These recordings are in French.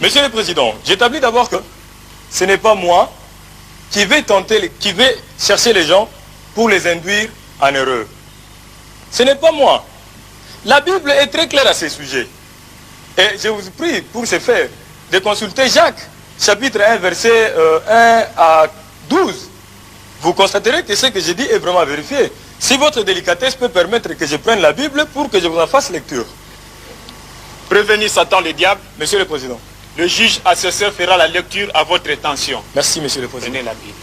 Monsieur le Président, j'établis d'abord que ce n'est pas moi qui vais chercher les gens pour les induire en erreur. Ce n'est pas moi. La Bible est très claire à ce sujet. Et je vous prie, pour ce faire, de consulter Jacques, chapitre 1, verset 1 à 12. Vous constaterez que ce que je dis est vraiment vérifié. Si votre délicatesse peut permettre que je prenne la Bible pour que je vous en fasse lecture. Prévenir Satan le diable. Monsieur le Président. Le juge assesseur fera la lecture à votre intention. Merci, Monsieur le Président. Prenez la Bible.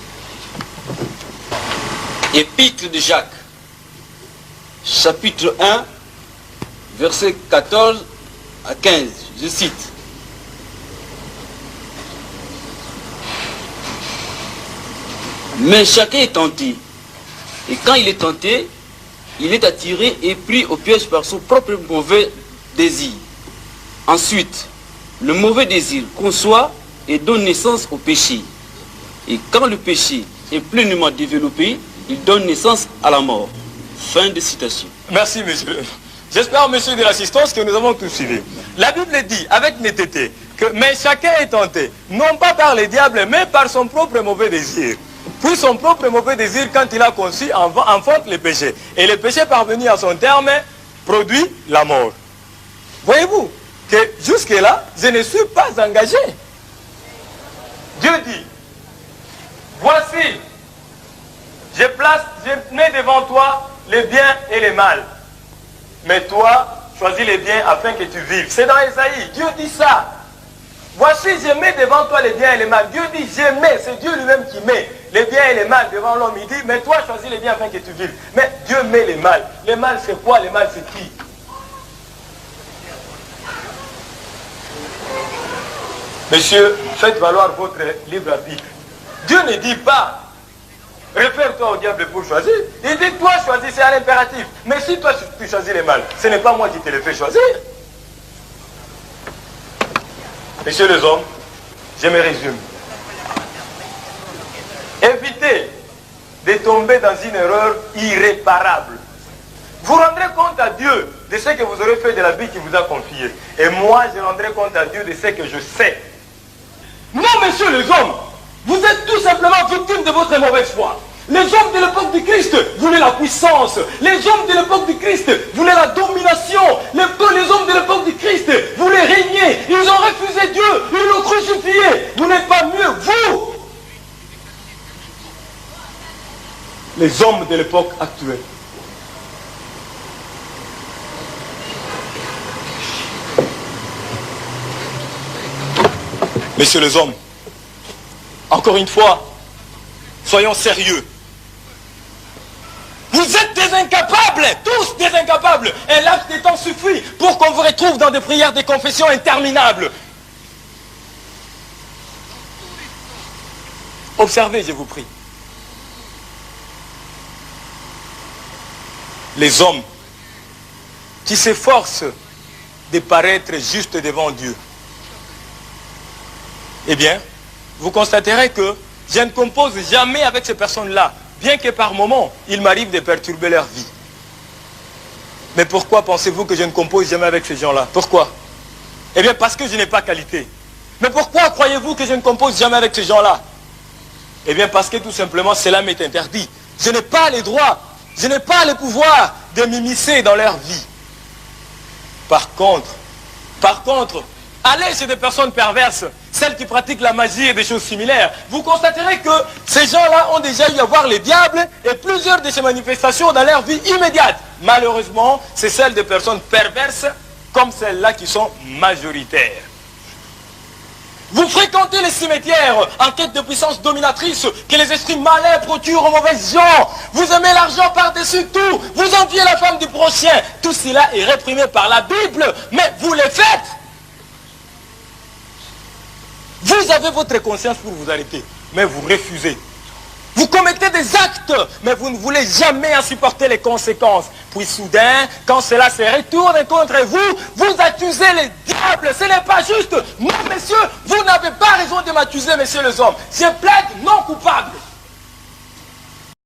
Épître de Jacques, chapitre 1, versets 14 à 15. Je cite. Mais chacun est tenté. Et quand il est tenté, il est attiré et pris au piège par son propre mauvais désir. Ensuite, le mauvais désir conçoit et donne naissance au péché. Et quand le péché est pleinement développé, il donne naissance à la mort. Fin de citation. Merci, monsieur. J'espère, monsieur de l'assistance, que nous avons tout suivi. La Bible dit, avec netteté, que mais chacun est tenté, non pas par le diable, mais par son propre mauvais désir. Puis son propre mauvais désir, quand il a conçu, enfante le péché. Et le péché parvenu à son terme, produit la mort. Voyez-vous que jusque-là, je ne suis pas engagé. Dieu dit, voici, je mets devant toi les biens et les mal. Mais toi, choisis les biens afin que tu vives. C'est dans Ésaïe, Dieu dit ça. Voici, je mets devant toi les biens et les mal. Dieu dit, je mets, c'est Dieu lui-même qui met les biens et les mal devant l'homme. Il dit, mais toi, choisis les biens afin que tu vives. Mais Dieu met les mal. Les mal, c'est quoi? Les mal, c'est qui? Monsieur, faites valoir votre libre arbitre. Dieu ne dit pas, réfère-toi au diable pour choisir. Il dit, toi, choisis, c'est un impératif. Mais si toi, tu choisis les mal, ce n'est pas moi qui te le fais choisir. Messieurs les hommes, je me résume. Évitez de tomber dans une erreur irréparable. Vous rendrez compte à Dieu de ce que vous aurez fait de la vie qu'il vous a confiée. Et moi, je rendrai compte à Dieu de ce que je sais. Non, messieurs les hommes, vous êtes tout simplement victimes de votre mauvaise foi. Les hommes de l'époque du Christ voulaient la puissance. Les hommes de l'époque du Christ voulaient la domination. Les hommes de l'époque du Christ voulaient régner. Ils ont refusé Dieu. Ils l'ont crucifié. Vous n'êtes pas mieux, vous. Les hommes de l'époque actuelle. Messieurs les hommes, encore une fois, soyons sérieux. Vous êtes des incapables, tous des incapables. Un laps de temps suffit pour qu'on vous retrouve dans des prières, des confessions interminables. Observez, je vous prie. Les hommes qui s'efforcent de paraître justes devant Dieu. Eh bien, vous constaterez que je ne compose jamais avec ces personnes-là, bien que par moments, il m'arrive de perturber leur vie. Mais pourquoi pensez-vous que je ne compose jamais avec ces gens-là? Pourquoi? Eh bien, parce que je n'ai pas qualité. Mais pourquoi croyez-vous que je ne compose jamais avec ces gens-là? Eh bien, parce que tout simplement, cela m'est interdit. Je n'ai pas les droits, je n'ai pas le pouvoir de m'immiscer dans leur vie. Par contre, allez chez des personnes perverses, celles qui pratiquent la magie et des choses similaires, vous constaterez que ces gens-là ont déjà eu à voir les diables et plusieurs de ces manifestations dans leur vie immédiate. Malheureusement, c'est celles des personnes perverses comme celles-là qui sont majoritaires. Vous fréquentez les cimetières en quête de puissance dominatrice que les esprits malins procurent aux mauvaises gens. Vous aimez l'argent par-dessus tout. Vous enviez la femme du prochain. Tout cela est réprimé par la Bible, mais vous le faites. Vous avez votre conscience pour vous arrêter, mais vous refusez. Vous commettez des actes, mais vous ne voulez jamais en supporter les conséquences. Puis soudain, quand cela se retourne contre vous, vous accusez les diables. Ce n'est pas juste. Non, messieurs, vous n'avez pas raison de m'accuser, messieurs les hommes. Je plaide non coupable.